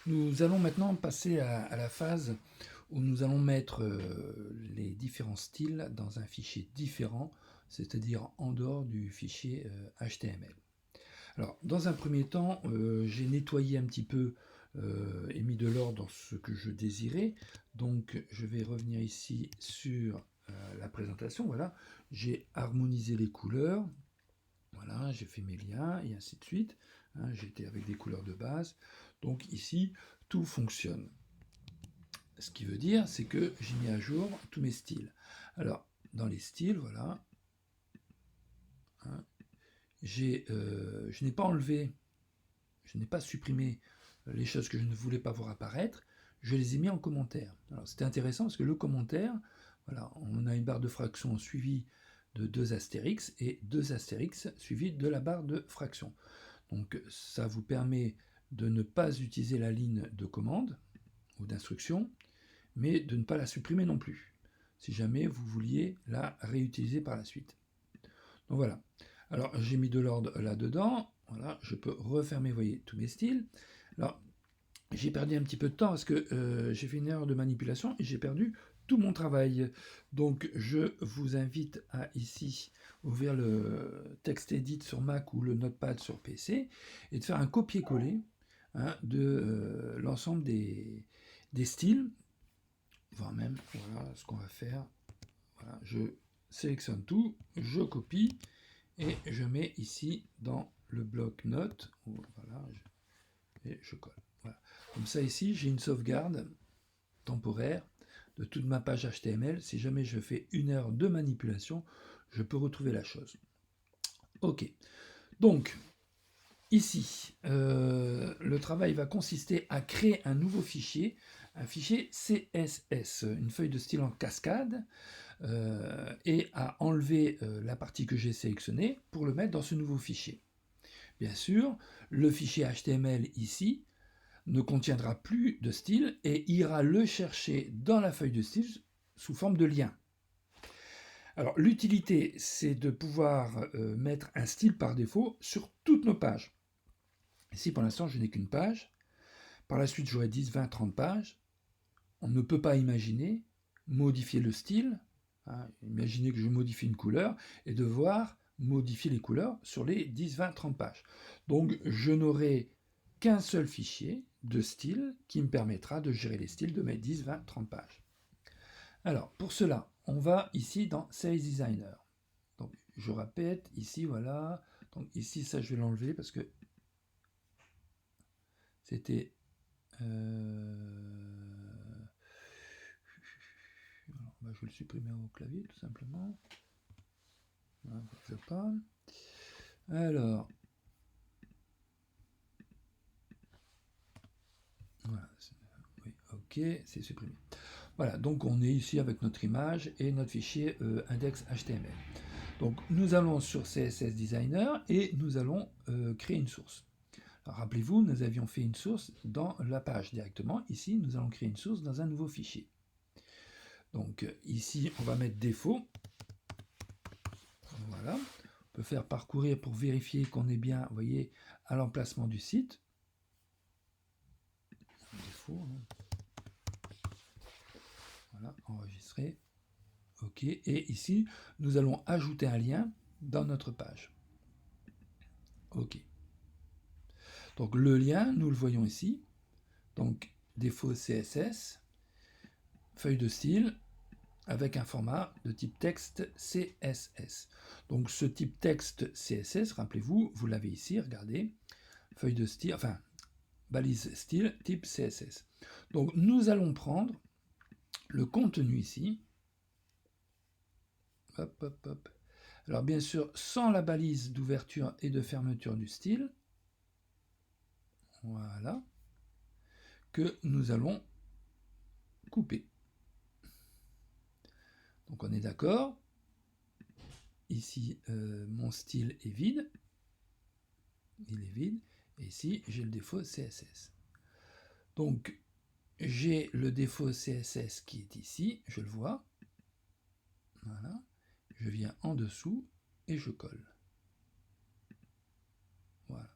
Nous allons maintenant passer à la phase où nous allons mettre les différents styles dans un fichier différent, c'est-à-dire en dehors du fichier HTML. Alors, dans un premier temps, j'ai nettoyé un petit peu et mis de l'ordre dans ce que je désirais. Donc, je vais revenir ici sur la présentation. Voilà, j'ai harmonisé les couleurs. Voilà, j'ai fait mes liens et ainsi de suite. Hein, j'étais avec des couleurs de base. Donc ici, tout fonctionne. Ce qui veut dire, c'est que j'ai mis à jour tous mes styles. Alors, dans les styles, voilà, hein, je n'ai pas enlevé, je n'ai pas supprimé les choses que je ne voulais pas voir apparaître, je les ai mis en commentaire. Alors, c'était intéressant parce que le commentaire, voilà, on a une barre de fraction suivie de 2 astérix et 2 astérix suivis de la barre de fraction. Donc, ça vous permet de ne pas utiliser la ligne de commande ou d'instruction, mais de ne pas la supprimer non plus, si jamais vous vouliez la réutiliser par la suite. Donc voilà. Alors j'ai mis de l'ordre là-dedans. Voilà, je peux refermer, vous voyez, tous mes styles. Alors j'ai perdu un petit peu de temps parce que j'ai fait une erreur de manipulation et j'ai perdu tout mon travail. Donc je vous invite à ici ouvrir le TextEdit sur Mac ou le Notepad sur PC et de faire un copier-coller hein, de l'ensemble des styles, voire même, voilà ce qu'on va faire. Voilà, je sélectionne tout, je copie et je mets ici dans le bloc-notes. Voilà, et je colle. Voilà. Comme ça ici, j'ai une sauvegarde temporaire de toute ma page HTML. Si jamais je fais une erreur de manipulation, je peux retrouver la chose. Ok. Donc, ici, le travail va consister à créer un nouveau fichier, un fichier CSS, une feuille de style en cascade, et à enlever la partie que j'ai sélectionnée pour le mettre dans ce nouveau fichier. Bien sûr, le fichier HTML ici ne contiendra plus de style et ira le chercher dans la feuille de style sous forme de lien. Alors l'utilité, c'est de pouvoir mettre un style par défaut sur toutes nos pages. Ici, pour l'instant, je n'ai qu'une page. Par la suite, j'aurai 10, 20, 30 pages. On ne peut pas imaginer modifier le style. Hein, imaginez que je modifie une couleur et devoir modifier les couleurs sur les 10, 20, 30 pages. Donc, je n'aurai qu'un seul fichier de style qui me permettra de gérer les styles de mes 10, 20, 30 pages. Alors, pour cela, on va ici dans Sales Designer. Donc, je répète, ici, voilà. Donc, ici, ça, je vais l'enlever parce que c'était... Alors, bah, je vais le supprimer au clavier, tout simplement. Voilà, je pas. Alors, voilà, oui, ok, c'est supprimé. Voilà, donc on est ici avec notre image et notre fichier index.html. Donc nous allons sur CSS Designer et nous allons créer une source. Rappelez-vous, nous avions fait une source dans la page directement. Ici, nous allons créer une source dans un nouveau fichier. Donc ici, on va mettre défaut. Voilà. On peut faire parcourir pour vérifier qu'on est bien, vous voyez, à l'emplacement du site. Défaut. Hein. Voilà, enregistrer. OK. Et ici, nous allons ajouter un lien dans notre page. OK. Donc le lien, nous le voyons ici. Donc défaut CSS, feuille de style, avec un format de type texte CSS. Donc ce type texte CSS, rappelez-vous, vous l'avez ici, regardez, feuille de style, enfin, balise style type CSS. Donc nous allons prendre le contenu ici. Hop, hop, hop. Alors bien sûr, sans la balise d'ouverture et de fermeture du style. Voilà. Que nous allons couper. Donc on est d'accord. Ici, mon style est vide. Il est vide. Et ici, j'ai le défaut CSS. Donc, j'ai le défaut CSS qui est ici. Je le vois. Voilà. Je viens en dessous et je colle. Voilà.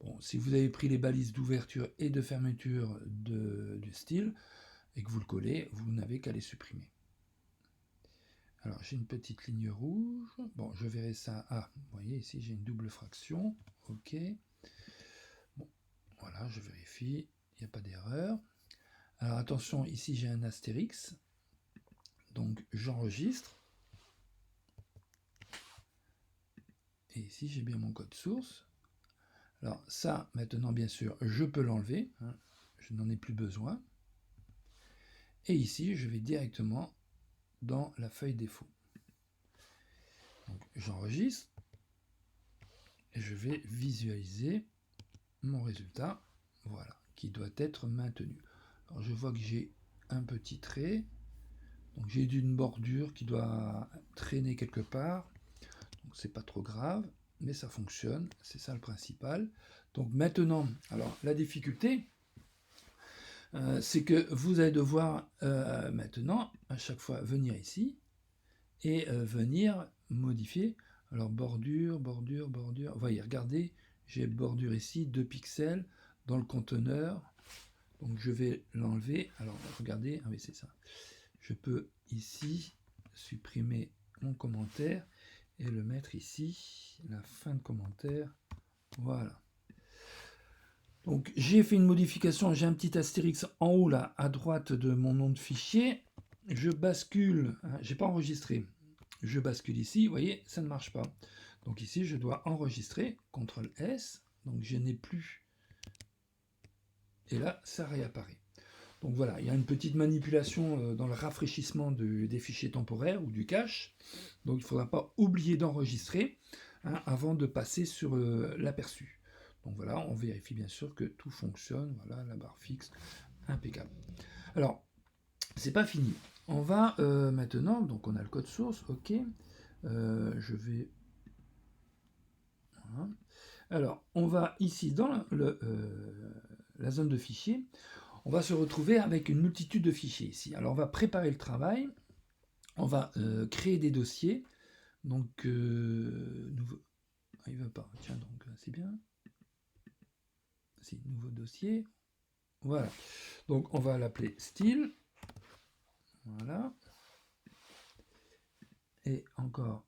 Bon, si vous avez pris les balises d'ouverture et de fermeture du style et que vous le collez, vous n'avez qu'à les supprimer. Alors j'ai une petite ligne rouge. Bon, je verrai ça. Ah, vous voyez ici j'ai une double fraction. Ok. Bon, voilà, je vérifie. Il n'y a pas d'erreur. Alors attention, ici j'ai un astérix. Donc j'enregistre. Et ici j'ai bien mon code source. Alors ça, maintenant bien sûr, je peux l'enlever. Hein, je n'en ai plus besoin. Et ici, je vais directement dans la feuille défaut. Donc j'enregistre. Et je vais visualiser mon résultat. Voilà, qui doit être maintenu. Alors je vois que j'ai un petit trait. Donc j'ai une bordure qui doit traîner quelque part. Donc c'est pas trop grave, mais ça fonctionne. C'est ça le principal. Donc maintenant, alors la difficulté, c'est que vous allez devoir maintenant, à chaque fois, venir ici et venir modifier. Alors bordure, bordure, bordure. Vous voyez, regardez, j'ai bordure ici, 2 pixels dans le conteneur. Donc je vais l'enlever. Alors regardez, ah oui c'est ça. Je peux ici supprimer mon commentaire et le mettre ici, la fin de commentaire. Voilà. Donc j'ai fait une modification, j'ai un petit astérix en haut là, à droite de mon nom de fichier. Je bascule, hein, j'ai pas enregistré. Je bascule ici, vous voyez, ça ne marche pas. Donc ici, je dois enregistrer, CTRL S, donc je n'ai plus. Et là, ça réapparaît. Donc voilà, il y a une petite manipulation dans le rafraîchissement des fichiers temporaires ou du cache. Donc il ne faudra pas oublier d'enregistrer hein, avant de passer sur l'aperçu. Donc voilà, on vérifie bien sûr que tout fonctionne. Voilà, la barre fixe, impeccable. Alors, c'est pas fini. On va maintenant, donc on a le code source, ok. Je vais... Voilà. Alors, on va ici dans la zone de fichiers, on va se retrouver avec une multitude de fichiers ici. Alors, on va préparer le travail, on va créer des dossiers. Donc, nouveau... Ah, il ne veut pas, tiens, donc c'est bien. Si, nouveau dossier. Voilà. Donc, on va l'appeler style. Voilà. Et encore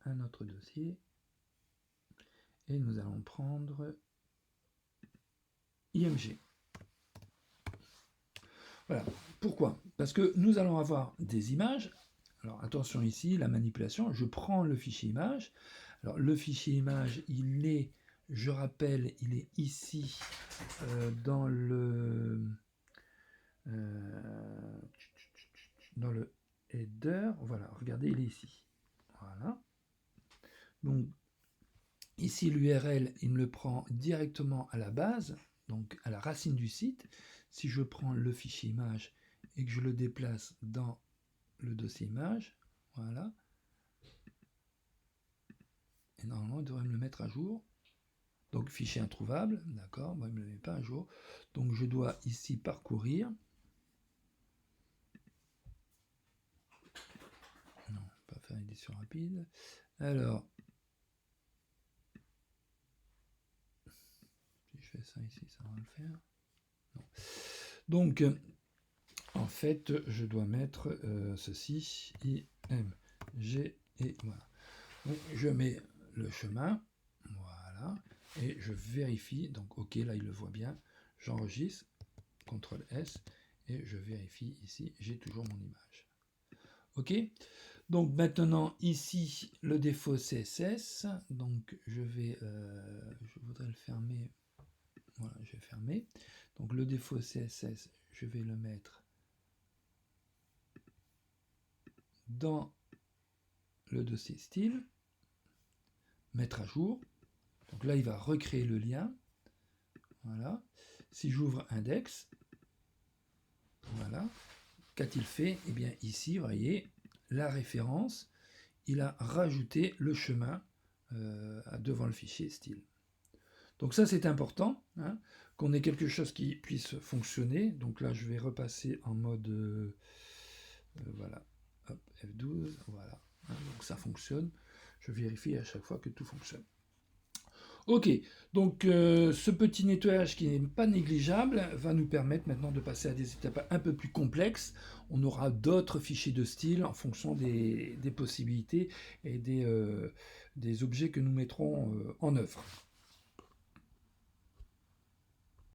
un autre dossier. Et nous allons prendre IMG. Voilà. Pourquoi? Parce que nous allons avoir des images. Alors attention ici, la manipulation. Je prends le fichier image. Alors le fichier image, il est, je rappelle, il est ici dans le header. Voilà, regardez, il est ici. Voilà. Donc ici l'URL, il me le prend directement à la base, donc à la racine du site. Si je prends le fichier image et que je le déplace dans le dossier image, voilà. Et normalement, il devrait me le mettre à jour. Donc fichier introuvable, d'accord, moi il ne me le met pas à jour. Donc je dois ici parcourir. Non, pas faire édition rapide. Alors, si je fais ça ici, ça va le faire. Non. Donc, en fait, je dois mettre ceci, IMG, et voilà. Donc, je mets le chemin, voilà, et je vérifie, donc ok, là il le voit bien, j'enregistre, CTRL S, et je vérifie ici, j'ai toujours mon image. Ok, donc maintenant ici le défaut CSS, donc je voudrais le fermer, voilà, je vais fermer, donc le défaut CSS, je vais le mettre dans le dossier style, mettre à jour, donc là il va recréer le lien, voilà, si j'ouvre index, voilà, qu'a-t-il fait? Eh bien ici, vous voyez, la référence, il a rajouté le chemin devant le fichier style. Donc ça c'est important, hein, qu'on ait quelque chose qui puisse fonctionner. Donc là je vais repasser en mode voilà, hop, F12, voilà, hein, donc ça fonctionne. Je vérifie à chaque fois que tout fonctionne. Ok, donc ce petit nettoyage qui n'est pas négligeable va nous permettre maintenant de passer à des étapes un peu plus complexes. On aura d'autres fichiers de style en fonction des possibilités et des objets que nous mettrons en œuvre.